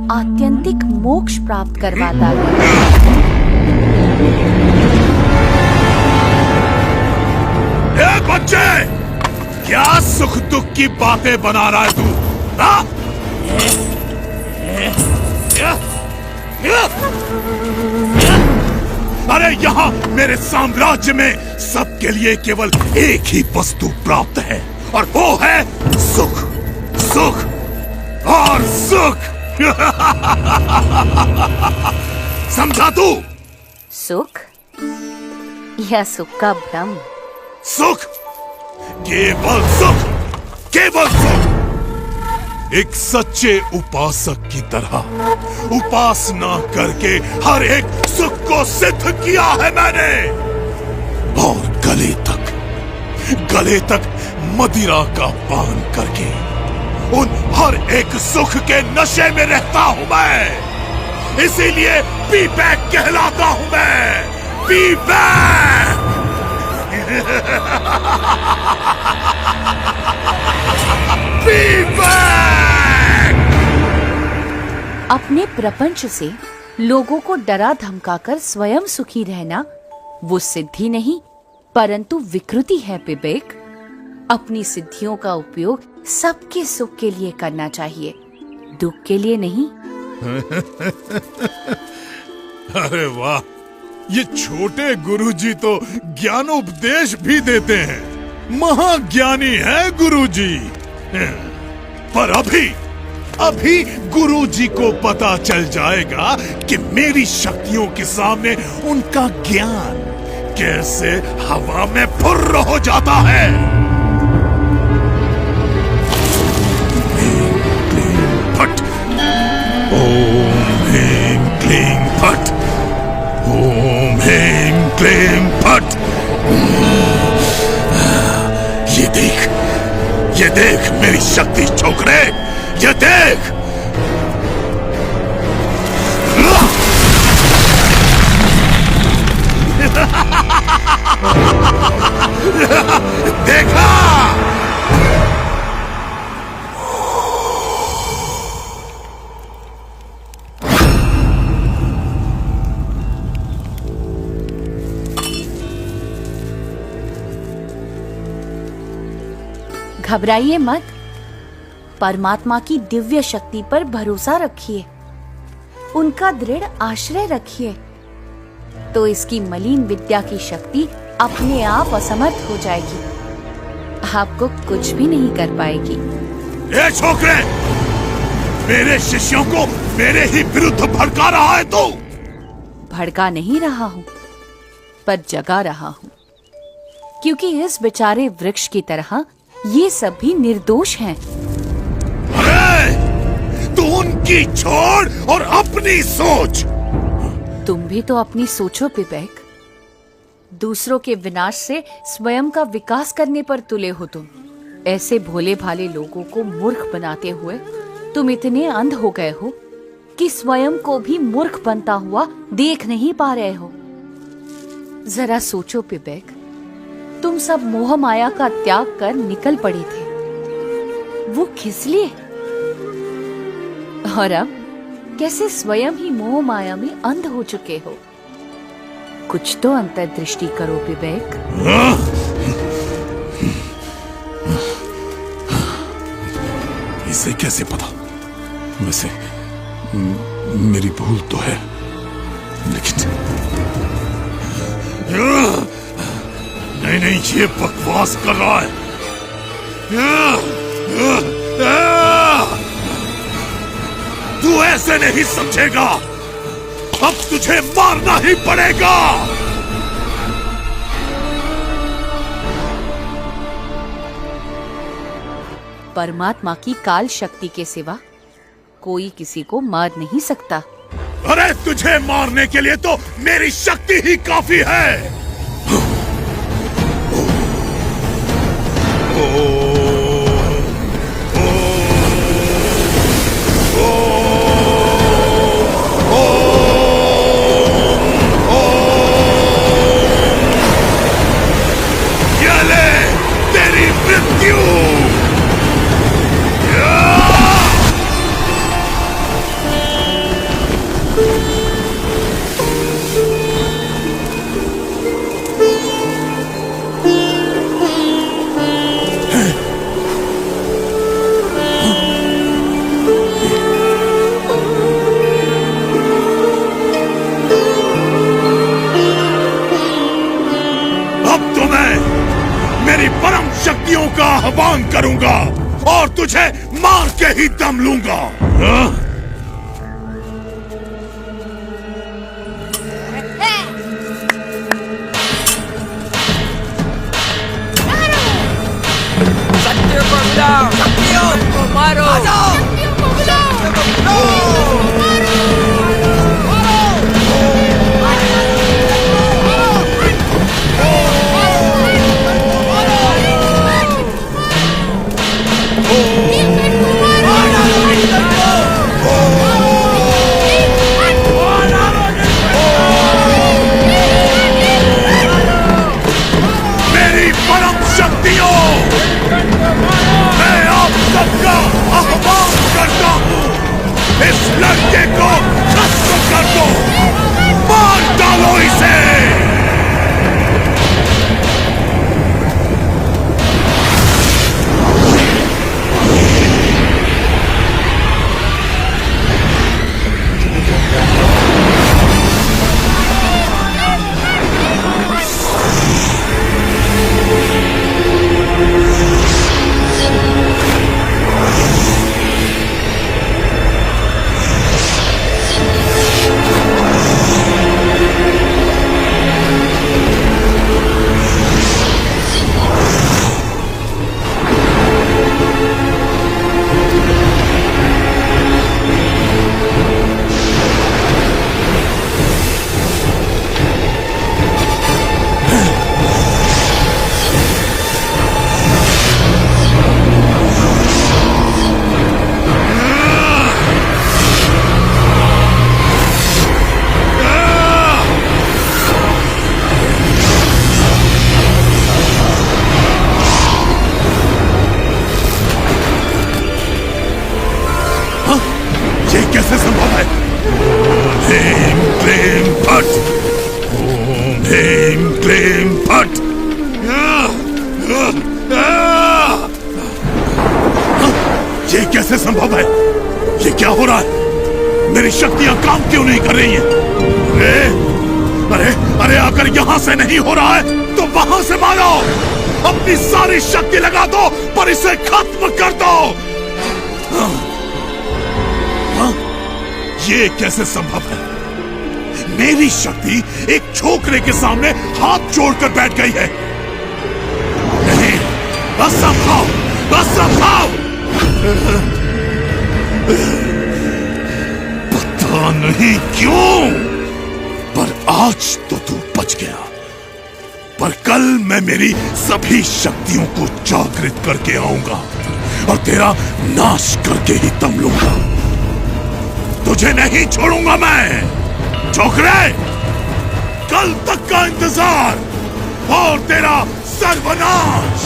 आत्यंतिक मोक्ष प्राप्त करवाता है। ए बच्चे, क्या सुख दुख की बातें बना रहा है तू? हाँ? अरे यहाँ मेरे साम्राज्य में सबके लिए केवल एक ही वस्तु प्राप्त है, और वो है सुख, सुख और सुख। समझा तू? सुख या सुख का भ्रम? सुख, केवल सुख, केवल सुख। एक सच्चे उपासक की तरह उपासना करके हर एक सुख को सिद्ध किया है मैंने, और गले तक मदिरा का पान करके उन हर एक सुख के नशे में रहता हूं मैं। इसीलिए पी बैक कहलाता हूं मैं, पी बैक। P back. अपने प्रपंच से लोगों को डरा धमकाकर स्वयं सुखी रहना वो सिद्धि नहीं परंतु विकृति है विवेक। अपनी सिद्धियों का उपयोग सबके सुख के लिए करना चाहिए, दुख के लिए नहीं। अरे वाह, ये छोटे गुरुजी तो ज्ञानोपदेश भी देते हैं। महाज्ञानी है गुरुजी। पर अभी गुरुजी को पता चल जाएगा कि मेरी शक्तियों के सामने उनका ज्ञान कैसे हवा में फुर्र हो जाता है। फट, ओम ह्रीं क्लीं फट, ओम ह्रीं क्लीं फट। ये देख मेरी शक्ति छोकरे, ये देख। देखा? घबराइए मत, परमात्मा की दिव्य शक्ति पर भरोसा रखिए, उनका दृढ़ आश्रय रखिए, तो इसकी मलिन विद्या की शक्ति अपने आप असमर्थ हो जाएगी, आपको कुछ भी नहीं कर पाएगी। ए छोकरे, मेरे शिष्यों को मेरे ही विरुद्ध भड़का रहा है तू? भड़का नहीं रहा हूं, पर जगा रहा हूं, क्योंकि इस बेचारे वृक्ष की तरह ये सब भी निर्दोष हैं। अरे, तू उनकी छोड़ और अपनी सोच। तुम भी तो अपनी सोचो विवेक। दूसरों के विनाश से स्वयं का विकास करने पर तुले हो तुम। ऐसे भोले भाले लोगों को मूर्ख बनाते हुए तुम इतने अंध हो गए हो कि स्वयं को भी मूर्ख बनता हुआ देख नहीं पा रहे हो। जरा सोचो विवेक, तुम सब मोह माया का त्याग कर निकल पड़े थे, वो किस लिए? और अब कैसे स्वयं ही मोह माया में अंध हो चुके हो? कुछ तो अंतर्दृष्टि करो विवेक। इसे कैसे पता? वैसे मेरी भूल तो है, लेकिन नहीं, ये बकवास कर रहा है। तू ऐसे नहीं समझेगा, अब तुझे मारना ही पड़ेगा। परमात्मा की काल शक्ति के सिवा कोई किसी को मार नहीं सकता। अरे तुझे मारने के लिए तो मेरी शक्ति ही काफी है। ये ले तेरी मृत्यु। तुझे मार के ही दम लूंगा। हाँ? शक्तियों को मिलाओ, शक्तियों को मारो, मेरी परम शक्तियों, मैं आप सबका आह्वान करता हूँ, इस लड़के को खत्म कर दो, मार डालो इसे। ये कैसे संभव है? ओम ह्रीं क्लीं फट, ओम ह्रीं क्लीं फट। ये कैसे संभव है? ये क्या हो रहा है? मेरी शक्तियां काम क्यों नहीं कर रही हैं? अरे अरे अगर यहां से नहीं हो रहा है तो वहां से मारो, अपनी सारी शक्ति लगा दो पर इसे खत्म कर दो। ये कैसे संभव है? मेरी शक्ति एक छोकरे के सामने हाथ जोड़कर बैठ गई है। नहीं, असंभव, असंभव। पता नहीं क्यों, पर आज तो तू बच गया, पर कल मैं मेरी सभी शक्तियों को जागृत करके आऊंगा और तेरा नाश करके ही दम लूंगा। तुझे नहीं छोड़ूंगा मैं छोकरे, कल तक का इंतजार और तेरा सर्वनाश।